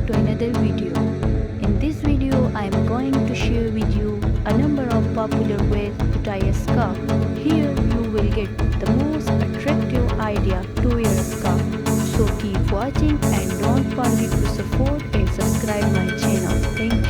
to another video. In this video I am going to share with you a number of popular ways to tie a scarf. Here you will get the most attractive idea to wear a scarf. So keep watching and don't forget to support and subscribe my channel. Thank you.